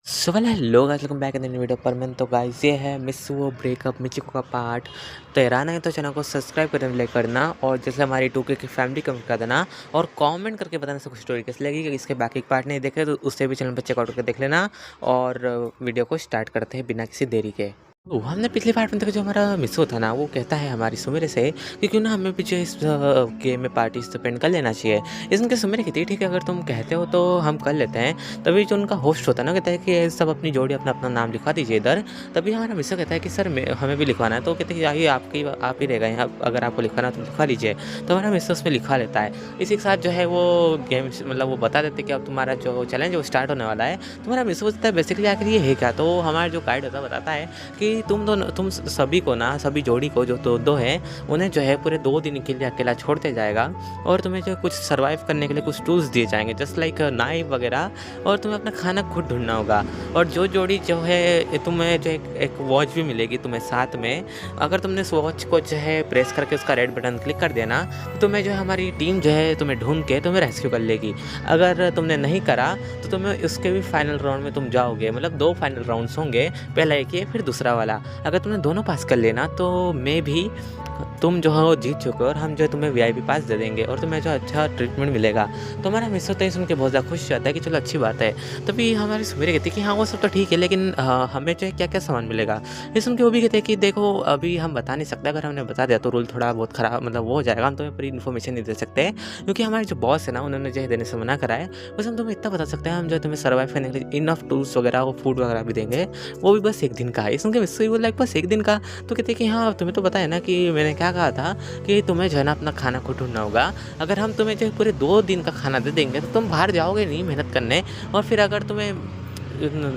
So well hello guys, welcome back in the new video पर मैं तो guys ये है मिस्सू ब्रेकअप मिचिको का पार्ट 13 नहीं तो चैनल को सब्सक्राइब करने करना और जैसे हमारी 2K की फैमिली कमेंट कर देना और कमेंट करके बताना सब स्टोरी कैसी लगी। इसके बाकी पार्ट नहीं देखे तो उससे भी चैनल पर चेकआउट करके देख लेना। और वीडियो को स्टार्ट करते हैं बिना किसी देरी के। वो हमने पिछली पार्ट में देखा जो हमारा मिस्सू था ना, वो कहता है हमारी सुमेरे से कि क्यों ना हमें भी जो इस गेम में पार्टिसिपेंट कर लेना चाहिए। इसके सुमेरे कहती है ठीक है, अगर तुम कहते हो तो हम कर लेते हैं। तभी जो उनका होस्ट होता है ना, कहता है कि सब अपनी जोड़ी अपना अपना नाम लिखवा दीजिए इधर। तभी हमारा मिस्सू कहता है कि सर हमें भी लिखवाना है। तो कहते हैं आइए आप ही रहेगा यहाँ, अगर आपको लिखवाना है तो लिखवा लीजिए। तो हमारा मिस्सू उसमें लिखवा लेता है। इसी के साथ जो है वो गेम मतलब वो बता देते कि अब तुम्हारा जो चैलेंज है वो स्टार्ट होने वाला है। तुम्हारा मिस्सू सोचता है बेसिकली आखिर ये है क्या। तो हमारा जो गाइड होता है बताता है कि तुम सभी को ना, सभी जोड़ी को जो दो है उन्हें जो है पूरे 2 दिन के लिए अकेला छोड़ते जाएगा और तुम्हें जो कुछ सर्वाइव करने के लिए कुछ टूल्स दिए जाएंगे जस्ट लाइक नाइफ वगैरह, और तुम्हें अपना खाना खुद ढूंढना होगा। और जो जोड़ी जो है तुम्हें जो एक वॉच भी मिलेगी तुम्हें साथ में। अगर तुमने उस वॉच को जो है प्रेस करके उसका रेड बटन क्लिक कर देना तो तुम्हें जो है हमारी टीम जो है तुम्हें ढूंढ के तुम्हें रेस्क्यू कर लेगी। अगर तुमने नहीं करा तो तुम्हें उसके भी फाइनल राउंड में तुम जाओगे। मतलब 2 फाइनल राउंड्स होंगे, पहला एक ये फिर दूसरा वाला। अगर तुमने दोनों पास कर लेना तो मैं भी तुम जो है वो जीत चुके हो और हम जो है तुम्हें VIP पास दे देंगे और तुम्हें जो अच्छा ट्रीटमेंट मिलेगा। तो हमारा मिस्सू तो ये सुन के बहुत ज़्यादा खुश रहता है कि चलो अच्छी बात है। तभी हमारी सुमेरी कहती है कि हाँ वो सब तो ठीक है, लेकिन हमें जो है क्या क्या सामान मिलेगा। ये सुन के वो भी कहते हैं कि देखो अभी हम बता नहीं सकते, अगर हमने बता दिया तो रूल थोड़ा बहुत ख़राब मतलब वो हो जाएगा, हम तुम्हें पूरी इन्फॉर्मेशन नहीं दे सकते क्योंकि हमारे जो बॉस है ना उन्होंने जो है देने से मना करा है। बस हम तुम्हें इतना बता सकते हैं, हम जो है तुम्हें सर्वाइव करने के लिए इनफ टूल्स वगैरह वो फूड वगैरह भी देंगे, वो भी बस 1 दिन का है। सुन के मिस्सू बोला बस 1 दिन का। तो कहते हैं कि हाँ तुम्हें तो पता है ना कि मैंने क्या कहा था कि तुम्हें जो है ना अपना खाना खुद ढूंढना होगा। अगर हम तुम्हें जो है पूरे 2 दिन का खाना दे देंगे तो तुम बाहर जाओगे नहीं मेहनत करने, और फिर अगर तुम्हें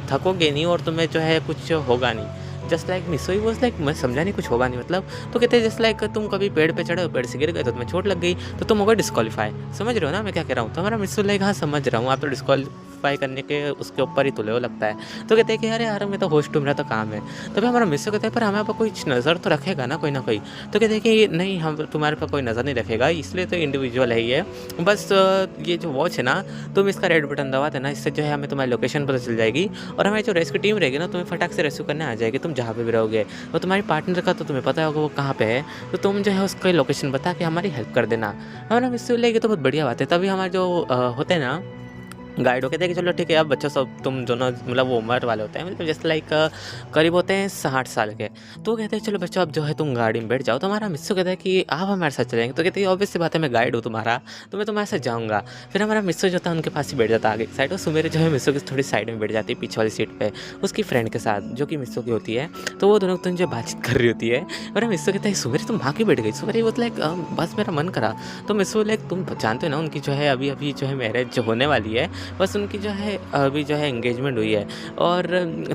थकोगे नहीं और तुम्हें जो है कुछ होगा नहीं। जस्ट लाइक मिस्सू ही वॉज लाइक मैं समझा नहीं कुछ होगा नहीं मतलब। तो कहते हैं जस्ट लाइक तुम कभी पेड़ पे चढ़े हो, पेड़ से गिर गए तो तुम्हें चोट लग गई तो तुम होगा डिस्क्वालीफाई। समझ रहे हो ना मैं क्या कह रहा हूँ। तो हमारा मिस्सू लाइक हाँ समझ रहा हूँ, आप तो डिस्क्वालीफाई करने के उसके ऊपर ही तुले हो लगता है। तो कहते हैं कि अरे यार मैं तो होस्ट हूँ, मेरा तो काम है। तभी हमारा मिस्सू कहता है पर हमारे पर कोई नज़र तो रखेगा ना कोई ना कोई। तो कहते हैं कि नहीं हम तुम्हारे पर कोई नज़र नहीं रखेगा, इसलिए तो इंडिविजुअल है ये। बस ये जो वॉच है ना, तुम इसका रेड बटन दबा देना, इससे जो है हमें तुम्हारी लोकेशन पता चल जाएगी और हमारी जो रेस्क्यू टीम रहेगी ना तुम्हें फटाक से रेस्क्यू करने आ जाएगी तुम जहाँ पे भी रहोगे। और तुम्हारी पार्टनर का तो तुम्हें पता होगा वो कहाँ पे है, तो तुम जो है उसकी लोकेशन बता के हमारी हेल्प कर देना। हमारा मिस्सू लेगी तो बहुत बढ़िया बात है। तभी हमारे जो होते हैं ना गाइड हो, कहते हैं कि चलो ठीक है अब बच्चों सब तुम दोनों मतलब वो उम्र वाले होते हैं मतलब जैसे लाइक करीब होते हैं 60 साल के। तो कहते हैं चलो बच्चों अब जो है तुम गाड़ी में बैठ जाओ। तो हमारा मिस्सू कहता है कि आप हमारे साथ चलेंगे। तो कहते हैं ऑब्वियस सी बात है मैं गाइड हूँ तुम्हारा, तो मैं तुम्हारे साथ जाऊँगा। फिर हमारा मिस्सू जो था उनके पास ही बैठ जाता आगे साइड, और सुमेरे जो है मिस्सू की थोड़ी साइड में बैठ जाती है पीछे वाली सीट पर उसकी फ्रेंड के साथ जो कि मिस्सू की होती है। तो वो दोनों तुम जो बातचीत कर रही होती है और मिस्सू कहता है सुमेरे तुम भाग के बैठ गई। सुमेरे वो लाइक बस मेरा मन करा। तो मिस्सू लाइक तुम जानते हो ना उनकी जो है अभी अभी जो है मैरिज होने वाली है, बस उनकी जो है अभी जो है एंगेजमेंट हुई है और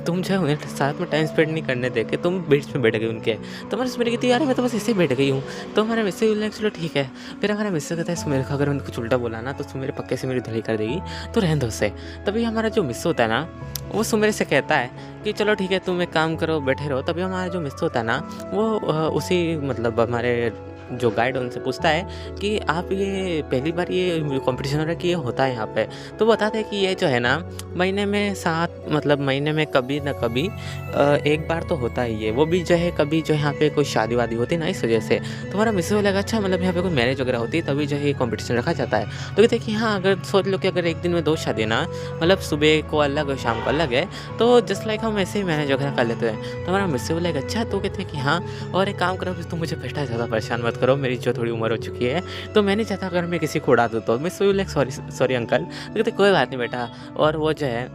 तुम जो है उन्हें साथ में टाइम स्पेंड नहीं करने दे के तुम बीच में बैठ गई उनके। तो हमारे सुमेर कहती है यार मैं तो बस ऐसे ही बैठ गई हूँ। तो हमारा मिस्सू बोला चलो ठीक है। फिर हमारा मिस्सू कहता है सुमेर का अगर मैंने कुछ उल्टा बोला ना तो सुमेर पक्के से मेरी धुलाई कर देगी, तो रहने दो उससे। तभी हमारा जो मिस्सू होता है ना वो सुमेर से कहता है कि चलो ठीक है तुम एक काम करो बैठे रहो। तभी हमारा जो मिस्सू होता है ना वो उसी मतलब हमारे जो गाइड उनसे पूछता है कि आप ये पहली बार ये कंपटीशन हो रहा है कि ये होता है यहाँ पे। तो बताते हैं कि ये जो है ना महीने में 7 मतलब महीने में कभी ना कभी एक बार तो होता ही है, वो भी जो है कभी जो यहाँ पे कोई शादी वादी होती है ना इस वजह से। तो हमारा मिस्सू लगा अच्छा मतलब यहाँ पे कोई मैरिज वगैरह होती है तभी जो है ये कॉम्पिटिशन रखा जाता है। तो कहते हैं कि हाँ अगर सोच लो कि अगर एक दिन में 2 शादी ना मतलब सुबह को अलग और शाम को अलग है तो जस्ट लाइक हम ऐसे ही मैरिज वगैरह कर लेते हैं। तो हमारा मिस्सू लगा अच्छा। तो कहते हैं कि हाँ और एक काम करो तुम मुझे बेटा ज़्यादा परेशान मत करो, मेरी जो थोड़ी उम्र हो चुकी है तो मैं नहीं चाहता अगर मैं किसी को उड़ा दूँ तो। मिस्सू लाइक सॉरी सॉरी अंकल। तो कहते कोई बात नहीं बेटा। और वो जो है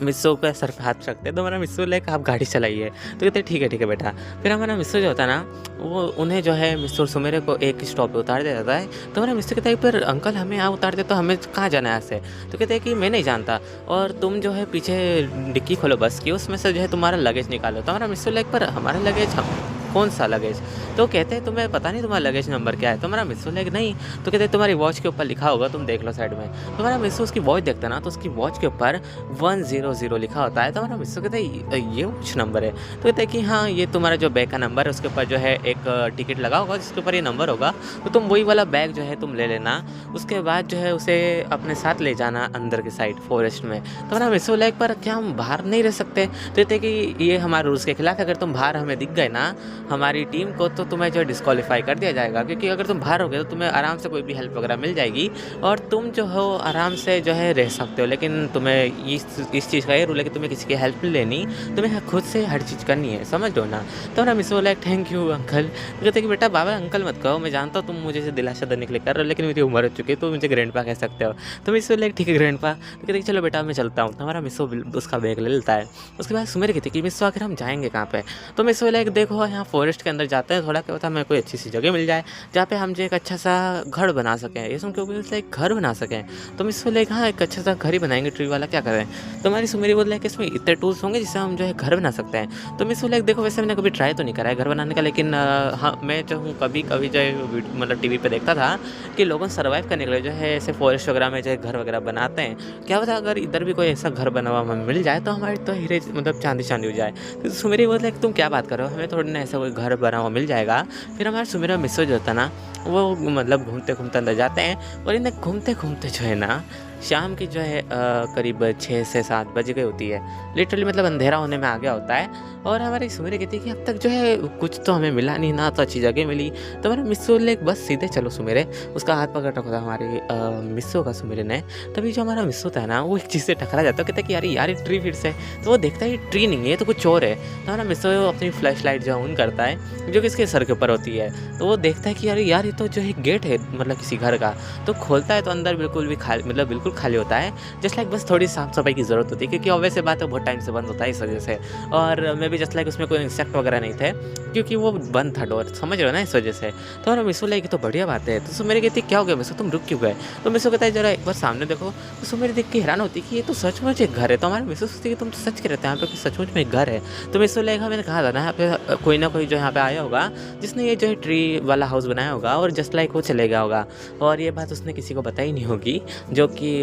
मिस्सू के सर पे हाथ रखते हैं तो हमारा मिस्सू लाइक आप गाड़ी चलाइए। तो कहते ठीक है बेटा। फिर हमारा मिस्सू जो होता है ना वो उन्हें जो है मिस्सू सुमेरे को एक स्टॉप पे उतार दे जाता है। तो हमारा मिस्सू कहता है पर अंकल हमें यहाँ उतार दे तो हमें कहाँ जाना है यहाँ से। तो कहते हैं कि मैं नहीं जानता और तुम जो है पीछे डिक्की खोलो बस की, उसमें से जो है तुम्हारा लगेज निकालो। तो हमारा मिस्सू लाइक पर हमारा लगेज कौन सा लगेज? तो कहते हैं तुम्हें पता नहीं तुम्हारा लगेज नंबर क्या है? तो हमारा मिस्सू लाइक नहीं। तो कहते हैं तुम्हारी वॉच के ऊपर लिखा होगा, तुम देख लो साइड में। तो हमारा मिस्सू उसकी वॉच देखता है ना, तो उसकी वॉच के ऊपर 100 लिखा होता है। तो हमारा मिस्सू कहता है ये वॉच नंबर है? तो कहते हैं कि हाँ, ये तुम्हारा जो बैग का नंबर है उसके ऊपर जो है एक टिकट लगा होगा जिसके ऊपर ये नंबर होगा, तो तुम वही वाला बैग जो है तुम ले लेना। उसके बाद जो है उसे अपने साथ ले जाना अंदर की साइड फॉरेस्ट में। तो हमारा मिस्सू लाइक पर क्या हम बाहर नहीं रह सकते? तो कहते हैं कि ये हमारे रूल्स के खिलाफ है, अगर तुम बाहर हमें दिख गए ना हमारी टीम को, तो तुम्हें जो है डिस्क्वालीफाई कर दिया जाएगा, क्योंकि अगर तुम बाहर हो गए तो तुम्हें आराम से कोई भी हेल्प वगैरह मिल जाएगी और तुम जो हो आराम से जो है रह सकते हो। लेकिन तुम्हें इस चीज़ का ये रूल है कि तुम्हें किसी की हेल्प नहीं लेनी, तुम्हें खुद से हर चीज़ करनी है, समझ लो ना। तो हमारा मिस्सू लाइक थैंक यू अंकल। तो कहते हैं कि बेटा बाबा अंकल मत कहो, मैं जानता हूँ तुम मुझे से दिलासा देने के लिए कर रहे हो, लेकिन मेरी उम्र हो चुकी है तो मुझे ग्रैंडपा कह सकते हो। तो मिस्सू लाइक ठीक है ग्रैंडपा। तो कहते हैं चलो बेटा मैं चलता हूँ। तो हमारा मिस्सू उसका बैग ले लेता है। उसके बाद सुमेर कहती है कि मिस्सू आखिर हम जाएंगे कहाँ पे? तो मिस्सू लाइक देखो यहाँ फॉरेस्ट के अंदर जाते हैं, थोड़ा क्या होता है हमें कोई अच्छी सी जगह मिल जाए जहाँ पे हम जो एक अच्छा सा घर बना सकें। ये सुन के वो बोलता है एक घर बना सकें? तो मिस्सू लाइक हाँ एक अच्छा सा घर ही बनाएंगे, ट्री वाला क्या करें? तो हमारी सुमेरी बोल रहा है कि इसमें इतने टूल्स होंगे जिससे हम जो है घर बना सकते हैं। तो मिस्सू लाइक देखो वैसे मैंने कभी ट्राई तो नहीं करा है घर बनाने का, लेकिन हाँ मैं जो हूँ कभी कभी जो है मतलब टीवी पे देखता था कि लोगों सर्वाइव करने के लिए जो है ऐसे फॉरेस्ट वगैरह में जो है घर वगैरह बनाते हैं। क्या पता अगर इधर भी कोई ऐसा घर बना हुआ हमें मिल जाए तो हमारी तो हीरे मतलब चांदी चांदी हो जाए। तो सुमेरी बोलता है कि तुम क्या बात कर रहे हो, हमें थोड़ी ना ऐसा कोई घर बना हुआ मिल जाएगा। फिर हमारा सुमेरा मिस्सू जो होता है ना वो मतलब घूमते घूमते अंदर जाते हैं और इन्हें घूमते घूमते जो है ना शाम की जो है करीब 6 से 7 बज गई होती है। लिटरली मतलब अंधेरा होने में आ गया होता है और हमारी सुमेरी कहती है कि अब तक जो है कुछ तो हमें मिला नहीं, ना तो अच्छी जगह मिली। तो हमारे मिस्सू ने बस सीधे चलो सुमेरे, उसका हाथ पकड़ रखा था हमारे मिस्सू का सुमेरे ने। तभी जो हमारा मिस्सू था ना वो एक चीज़ से टकरा जाता है, कहता है कि यार ये ट्री फिर से। तो वो देखता है ये ट्री नहीं है, ये तो कुछ और है। तो हमारा मिस्सू अपनी फ्लैश लाइट जो ऑन करता है जो कि इसके सर के ऊपर होती है। तो वो देखता है कि यार ये तो जो है गेट है मतलब किसी घर का। तो खोलता है तो अंदर बिल्कुल भी खाली मतलब बिल्कुल खाली होता है, जस्ट लाइक बस थोड़ी साफ सफाई की ज़रूरत होती है, क्योंकि ऑब्वियस सी बात है बहुत टाइम से बंद होता है इस वजह से। और मे भी जस्ट लाइक उसमें कोई इंसेक्ट वगैरह नहीं थे क्योंकि वो बंद था डोर, समझ रहे हो ना, इस वजह से। तो हमारा मिस्सू लाइक तो बढ़िया बात है। तो सुमेरी कहती क्या हो गया मिस्सू, तुम रुक क्यों गए? तो मिस्सू कहता है जरा एक बार सामने देखो। तो सुमेरी देख के हैरान होती है कि ये तो सचमुच एक घर है। तो हमारे मिस्सू सोचती है कि तुम तो सच कह रहे थे यहाँ पे कि सचमुच में एक घर है। तो मिस्सू लाइक मैंने कहा था ना यहाँ पे कोई ना कोई जो यहाँ पे आया होगा जिसने ये जो है ट्री वाला हाउस बनाया होगा और जस्ट लाइक वो चले गया होगा। और ये बात उसने किसी को बताई नहीं होगी, जो कि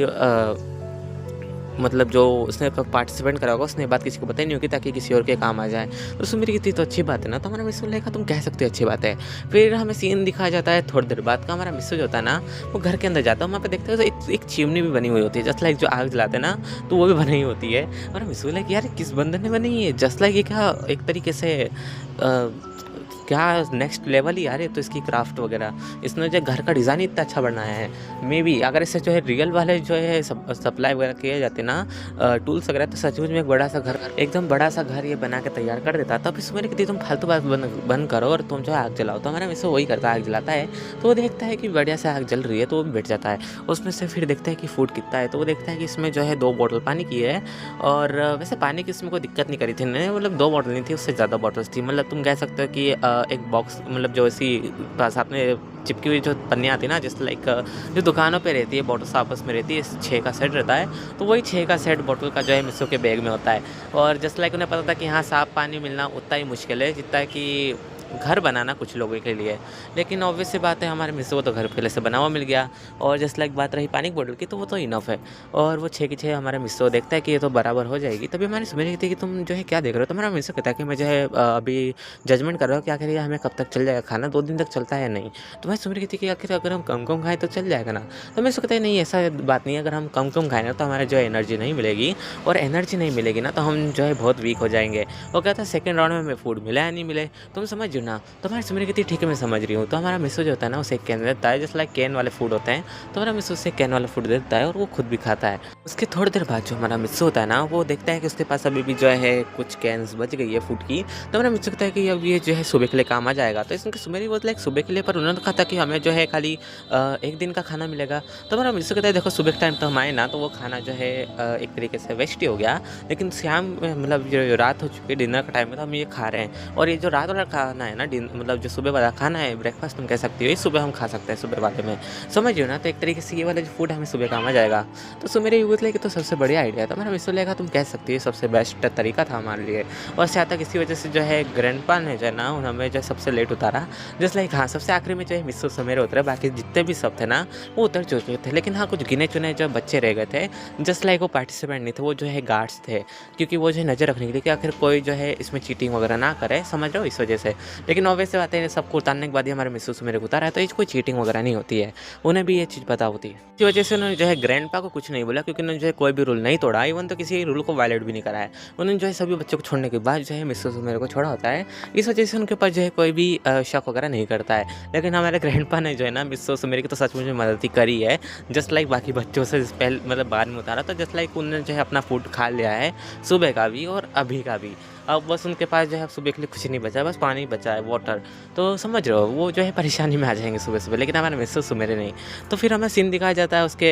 मतलब जो उसने पार्टिसिपेंट करा होगा उसने बात किसी को बताई नहीं होगी ताकि किसी और के काम आ जाए। तो सुमेरी कहती तो अच्छी बात है ना। तो हमारा मिस्सू लाइक तुम कह सकते हो अच्छी बात है। फिर हमें सीन दिखाया जाता है थोड़ी देर बाद का, हमारा मिस्सू जो होता है ना वो घर के अंदर जाता है, वहाँ पे देखते हैं तो एक चिमनी भी बनी हुई होती है, जस्ट लाइक जो आग जलाते हैं ना तो वो भी बनी हुई होती है। और मिस्सू लाइक यार किस बंदर ने बनाई है, जस्ट लाइक ये क्या एक तरीके से क्या नेक्स्ट लेवल ही यार है। तो इसकी क्राफ्ट वगैरह इसने जो घर का डिज़ाइन इतना अच्छा बनाया है। मे बी अगर इससे जो है रियल वाले जो है सप्लाई वगैरह किए जाते ना टूल्स वगैरह, तो सचमुच में एक बड़ा सा घर एकदम बड़ा सा घर ये बना के तैयार कर देता। तब इसमें कहती तुम फालतू बात बंद करो और तुम जो है आग जलाओ। तो हमारा मिस्सू वही करता है, आग जलाता है। तो वो देखता है कि बढ़िया से आग जल रही है तो वो भी बैठ जाता है उसमें से। फिर देखता है कि फूड कितना है, तो वो देखता है कि इसमें जो है 2 बॉटल पानी की है। और वैसे पानी की इसमें कोई दिक्कत नहीं करी थी मतलब 2 बॉटल नहीं थी, उससे ज़्यादा बॉटल्स थी। मतलब तुम कह सकते हो कि एक बॉक्स मतलब जो ऐसी साथ में चिपकी हुई जो पन्नियाँ आती है ना, जैसे लाइक जो दुकानों पे रहती है बॉटल्स आपस में रहती है, 6 का सेट रहता है। तो वही 6 का सेट बॉटल का जो है मिस्सू के बैग में होता है। और जस्ट लाइक उन्हें पता था कि हाँ साफ पानी मिलना उतना ही मुश्किल है जितना कि घर बनाना कुछ लोगों के लिए। लेकिन ऑब्वियस सी बात है हमारे मिस्सू को तो घर पहले से बना हुआ मिल गया। और जस्ट लाइक बात रही पानी की बोतल की, तो वो तो इनफ है। और वो 6 की 6 हमारे मिस्सू देखता है कि ये तो बराबर हो जाएगी। तभी हमारी सुमेरी कहती है कि तुम जो है क्या देख रहे हो? तो हमारा मिस्सू कहता है कि मैं जो है अभी जजमेंट कर रहा हूँ कि आखिर हमें कब तक चल जाएगा खाना, 2 दिन तक चलता है या नहीं। तो हमारी सुमेरी कहती है कि आखिर अगर हम कम कम खाएँ तो चल जाएगा ना। तो मिस्सू कहता है नहीं ऐसा बात नहीं है, अगर हम कम कम खाएँ ना तो हमारे जो है एनर्जी नहीं मिलेगी, और एनर्जी नहीं मिलेगी ना तो हम जो है बहुत वीक हो जाएंगे। वो कहता है सेकंड राउंड में हमें फूड मिला या नहीं मिले तुम समझ ना। तो हमारी सुमेरी कहती है ठीक है मैं समझ रही हूँ। तो हमारा मिस्सू जो होता है ना उसे एक कैन देता है, जस्ट लाइक कैन वाले फूड होते हैं। तो हमारा मिस्सू उसे कैन वाला फूड देता है और वो खुद भी खाता है। उसके थोड़ी देर बाद जो हमारा मिस्सू होता है ना वो देखता है कि उसके पास अभी भी जो है कुछ कैन्स बच गई है फूड की। तो हमारा मिस्सू कहता है कि अब ये जो है सुबह के लिए काम आ जाएगा। तो इसमें सुमेरी बोलता है सुबह के लिए, पर उन्होंने कहा था कि हमें जो है खाली 1 दिन का खाना मिलेगा। तो हमारा मिस्सू कहता है देखो सुबह के टाइम तो हम आए ना तो वो खाना जो है एक तरीके से वेस्ट ही हो गया, लेकिन शाम मतलब जो रात हो चुकी है डिनर का टाइम है तो हम ये खा रहे हैं। और ये जो रात वाला खाना है ना मतलब जो सुबह वाला खाना है, ब्रेकफास्ट तुम कह सकती हो, ये सुबह हम खा सकते हैं सुबह वाले में, समझ रहे हो ना। तो एक तरीके से ये वाला जो फूड हमें सुबह काम आ जाएगा। तो सुमेर ये बोले कि तो सबसे बढ़िया आइडिया था। मेरा मिसो लेगा, तुम कह सकती है सबसे बेस्ट तरीका था हमारे लिए। और शायद तक इसी वजह से जो है ग्रैंडपा ने जो है ना हमें जो है सबसे लेट उतारा। जस्ट लाइक हाँ, सबसे आखिरी में जो है मिसो सुमेर उतरे, बाकी जितने भी सब थे ना वो उतर चुके थे। लेकिन हाँ, कुछ गिने चुने जो बच्चे रह गए थे, जस्ट लाइक वो पार्टिसिपेंट नहीं थे, वो जो है गार्ड्स थे, क्योंकि वो जो है नज़र रखने के लिए कि आखिर कोई जो है इसमें चीटिंग वगैरह ना करे, समझ रहे हो, इस वजह से। लेकिन ऑब्वियस बात है, सबको उतारने के बाद ही हमारे मिसो सुमेर को उतारा है, तो ये कोई चीटिंग वगैरह नहीं होती है, उन्हें भी ये चीज़ पता होती है। इसी वजह से उन्होंने जो है ग्रैंडपा को कुछ नहीं बोला, क्योंकि उन्होंने जो है कोई भी रूल नहीं तोड़ा, इवन तो किसी रूल को वायलेट भी नहीं करा है। उन्होंने जो है सभी बच्चों को छोड़ने के बाद जो है मिसो सुमेर को छोड़ा होता है। इस वजह से उनके ऊपर जो है कोई भी शक वगैरह नहीं करता है। लेकिन हमारे ग्रैंडपा ने जो है ना मिसो सुमेर की तो सच मुझे मदद ही करी है, जस्ट लाइक बाकी बच्चों से पहले मतलब बाद में उतारा, तो जस्ट लाइक उन्होंने जो है अपना फूड खा लिया है, सुबह का भी और अभी का भी। अब बस उनके पास जो है सुबह के लिए कुछ नहीं बचा है, बस पानी बचा है, वाटर। तो समझ रहे हो, वो जो है परेशानी में आ जाएंगे सुबह सुबह। लेकिन हमारे मिसो सुमेरे नहीं। तो फिर हमें सीन दिखाया जाता है उसके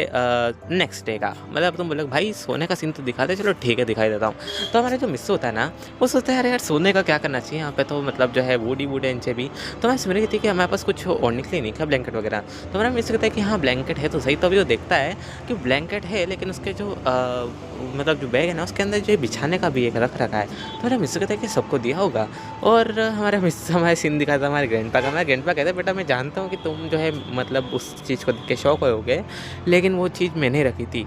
नेक्स्ट डे का। मतलब तुम बोलोगे भाई सोने का सीन तो दिखा दे, चलो ठीक है दिखाई देता हूँ। तो हमारे जो मिसो होता है ना, वो सोचता है अरे यार सोने का क्या करना चाहिए यहाँ पे, तो मतलब जो है वुडी वुड इनसे भी। तो मैं सुमेरे कहती है कि हमारे पास कुछ ओढ़ने के लिए नहीं था ब्लैंकेट वगैरह। तो हमारा मिसो कहता है कि हाँ ब्लैंकेट है तो सही। तो अभी वो देखता है कि ब्लैंकेट है, लेकिन उसके जो मतलब जो बैग है ना उसके अंदर जो बिछाने का भी एक रख रखा है। तो मेरा मिसो कहता है कि सबको दिया होगा। और हमारे सीन दिखाता है हमारे ग्रैंडपा का। हमारा ग्रैंडपा कहता है बेटा मैं जानता हूँ कि तुम जो है मतलब उस चीज़ को देख के शौक होगे, लेकिन वो चीज़ मैंने रखी थी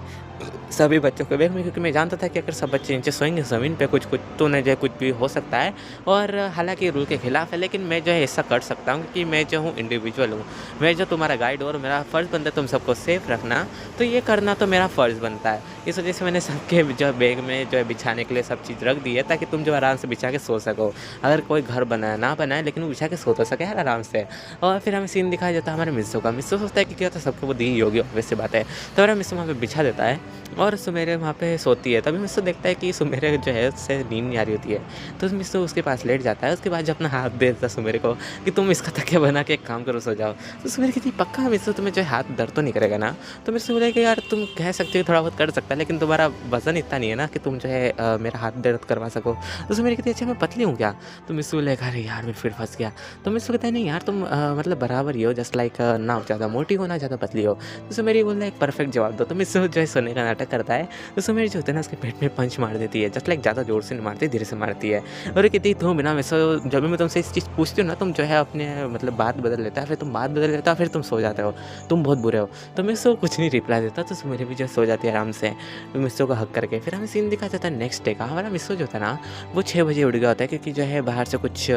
सभी बच्चों के बैग में, क्योंकि मैं जानता था कि अगर सब बच्चे नीचे सोएंगे ज़मीन पे कुछ कुछ तो उन्हें जो है कुछ भी हो सकता है। और हालांकि रूल के खिलाफ है, लेकिन मैं जो है ऐसा कर सकता हूँ क्योंकि मैं जो हूँ इंडिविजुअल हूँ, मैं जो तुम्हारा गाइड और मेरा फ़र्ज़ बनता है तुम सबको सेफ रखना, तो ये करना तो मेरा फ़र्ज़ बनता है। इस वजह से मैंने सबके जो बैग में जो है बिछाने के लिए सब चीज़ रख दी है, ताकि तुम जो आराम से बिछा के सो सको। अगर कोई घर बनाए ना बनाए, लेकिन वो बिछा के सो तो सके यार आराम से। और फिर हमें सीन दिखाया जाता है हमारे मिसो का। मिसो सोचता है कि क्या होता है सबको वो दी होगी, ऑब्वियस सी बात है। तो हमारा मिसो वहाँ पे बिछा देता है और सुमेरे वहाँ पे सोती है। तभी मिसो देखता है कि सुमेरे जो है उससे नींद नहीं आ रही होती है, तो मिसो उसके पास लेट जाता है। उसके बाद जब अपना हाथ दे देता है सुमेरे को कि तुम इसका तकिया बना के एक काम करो सो जाओ। तो सुमेरे कहती है पक्का मिसो तुम्हें जो है हाथ दर्द तो नहीं करेगा ना। तो मिसो बोले कि यार तुम कह सकते हो थोड़ा बहुत कर सकता है, लेकिन तुम्हारा वजन इतना नहीं है ना कि तुम जो है मेरा हाथ दर्द करवा सको। तो सुमेरे कहती है अच्छा मैं पतली हूँ क्या। तो मिसो बोले अरे यार मैं फिर फंस गया। तो मिसो कहता है नहीं यार तुम मतलब बराबर ही हो, जस्ट लाइक ना ज़्यादा मोटी हो ना ज़्यादा पतली हो। तो सुमेरे बोल रहा है एक परफेक्ट जवाब दो। तो मिसो जो है सोने का नाटक करता है। तो सुमेरे जो होता है ना उसके पेट में पंच मार देती है, जस्ट लाइक ज़्यादा जोर से नहीं मारती, धीरे से मारती है। और कहती है तुम बिना मिसो जब भी मैं तुमसे इस चीज़ पूछती हूँ ना तुम जो है अपने मतलब बात बदल लेता है, फिर तुम बात बदल लेता फिर तुम सो जाते हो, तुम बहुत बुरे हो। तो मिसो कुछ नहीं रिप्लाई देता, तो सुमेरे भी जो सो जाती है आराम से मिसो को हक करके। फिर हमें सीन दिखा जाता है नेक्स्ट डे का। हमारा मिसो जो था ना वो 6 बजे उठ गया होता है, क्योंकि जो है बाहर से कुछ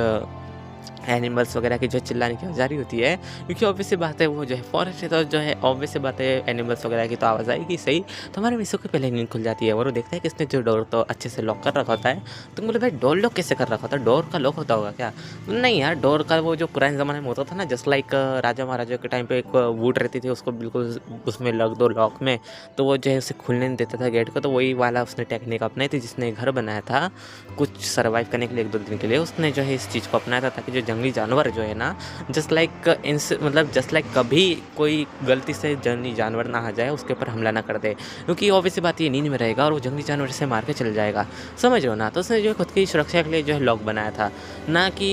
एनिमल्स वगैरह की जो चिल्लाने की आवाज़ आ रही होती है, क्योंकि ऑब्वियस सी बात है वो जो है फॉरेस्ट है, तो जो है ऑब्वियस सी बात है एनिमल्स वगैरह की तो आवाज़ आएगी सही। तो हमारे मिसो की पहले नींद खुल जाती है और वो देखता है कि इसने जो डोर तो अच्छे से लॉक कर रखा होता है। तो बोले भाई डोर लॉक कैसे कर रखा होता है, डोर का लॉक होता होगा क्या। नहीं यार डोर का वो जो पुराने ज़माने में होता था ना, जस्ट लाइक राजा महाराजा के टाइम पे एक वुड रहती थी, उसको बिल्कुल उसमें लग दो लॉक में, तो वो जो है उसे खुलने नहीं देता था गेट को। तो वही वाला उसने टेक्निक अपनाई थी, जिसने घर बनाया था कुछ सर्वाइव करने के लिए 1-2 दिन के लिए, उसने जो है इस चीज़ को अपनाया था, ताकि जो जंगली जानवर जो है ना जस्ट लाइक मतलब जस्ट लाइक कभी कोई गलती से जंगली जानवर ना आ जाए उसके ऊपर हमला ना कर दे, क्योंकि ऑब्वियस बात ये नींद में रहेगा और वो जंगली जानवर से मार के चल जाएगा, समझ रहे हो ना। तो उसने जो है खुद की सुरक्षा के लिए जो है लॉक बनाया था, ना कि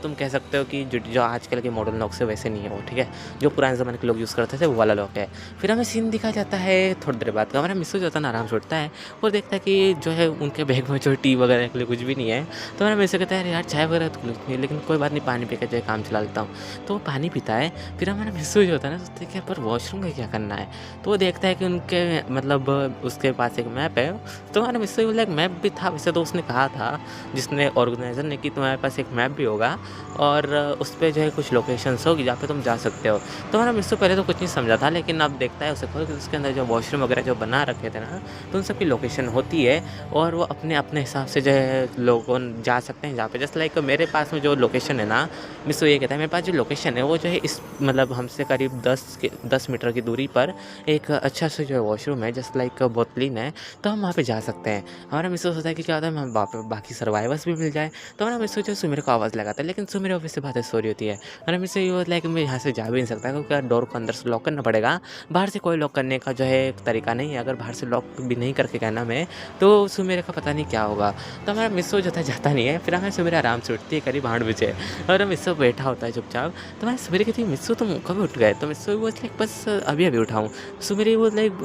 तुम कह सकते हो कि जो आजकल के मॉडर्न लॉक से वैसे नहीं है वो, ठीक है, जो पुराने ज़माने के लोग यूज़ करते थे वो वाला लॉक है। फिर हमें सीन दिखा जाता है थोड़ी देर बाद का। हमारा मिसो जो होता है ना आराम से उठता है और देखता है कि जो है उनके बैग में जो टी वगैरह के लिए कुछ भी नहीं है। तो हमारा मिसो कहता है यार चाय वगैरह तो कुछ नहीं है, लेकिन कोई बात नहीं पानी पी के जो है काम चला लेता हूँ। तो वो पानी पीता है। फिर हमारा मिसो जो होता है ना सोचते हैं कि पर वॉशरूम में क्या करना है। तो वो देखता है कि उनके मतलब उसके पास एक मैप है। तो हमारा मिसो बोला एक मैप भी था, वैसे तो उसने कहा था जिसने ऑर्गेनाइज़र ने कि तुम्हारे पास एक मैप भी होगा और उस पर जो है कुछ लोकेशंस होगी जहाँ पे तुम जा सकते हो। तो हमारा मिसो पहले तो कुछ नहीं समझा था, लेकिन अब देखता है उसे खोल के उसके अंदर जो वॉशरूम वगैरह जो बना रखे थे ना, तो उन सबकी लोकेशन होती है और वो अपने अपने हिसाब से जो है लोगों जा सकते हैं जहाँ पे। जस्ट लाइक मेरे पास में जो लोकेशन है ना, मिसो ये कहता है मेरे पास जो लोकेशन है वो जो है इस मतलब हमसे करीब 10 मीटर की दूरी पर एक अच्छा सा जो है वॉशरूम है, जस्ट लाइक बहुत क्लीन है, तो हम वहाँ पे जा सकते हैं। हमारा मिसो सोचता है कि क्या होता है हम बाकी सर्वाइवर्स भी मिल जाए। तो हमारा मिसो जो सुमेर को आवाज़ लगाता है, लेकिन सुमेर ऑब्वियस से बातें सो रही होती है। हमारा मिसो ये होता है कि मैं यहाँ से जा भी नहीं सकता, क्योंकि डोर को अंदर से लॉक करना पड़ेगा, बाहर से कोई लॉक करने का जो है एक तरीका नहीं है। अगर बाहर से लॉक भी नहीं करके कहना मैं, तो सुमेर का पता नहीं क्या होगा। तो हमारा मिसो जो था जाता नहीं है। फिर हमें सुमेर आराम से उठती है करीब 8 बजे और मिस्सू बैठा होता है चुपचाप। तो मैं सवेरे कहती हूँ मिस्सू तुम कब उठ गए? तो मिस्सू वो लाइक बस अभी-अभी उठा हूँ। सो मेरी वो लाइक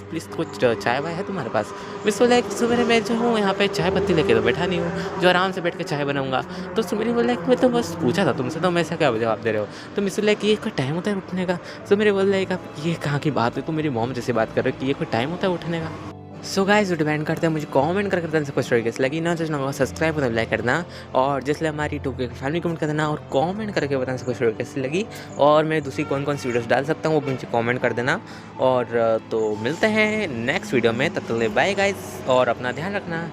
प्लीज़ कुछ चाय-वाय है तुम्हारे पास? मिस्सू लाइक सवेरे मैं जो हूँ यहाँ पे चाय पत्ती लेके तो बैठा नहीं हूँ, जो आराम से बैठ के चाय बनाऊँगा। तो सो मेरी वो लाइक मैं तो बस पूछा था तुमसे, तो मैं ऐसा क्या जवाब दे रहे हो? तो मिस्सू लाइक ये कोई टाइम होता है उठने का? सो मेरे बोल लाइक आप ये कहाँ की बात है? तुम मेरी मॉम जैसे बात कर रहे हो कि ये कोई टाइम होता है उठने का? सो गाइस डिपेंड करता है मुझे कमेंट करके बताना सब कुछ स्टोरी कैसी लगी ना, जस्ट ना सब्सक्राइब और लाइक करना और जिसलिए हमारी टू के फैमिली कमेंट कर देना और कमेंट करके बताना सब कुछ स्टोरी कैसी लगी और मैं दूसरी कौन कौन सी वीडियोस डाल सकता हूँ वो भी मुझे कमेंट कर देना। और तो मिलते हैं नेक्स्ट वीडियो में, तब तक बाय गाइस और अपना ध्यान रखना।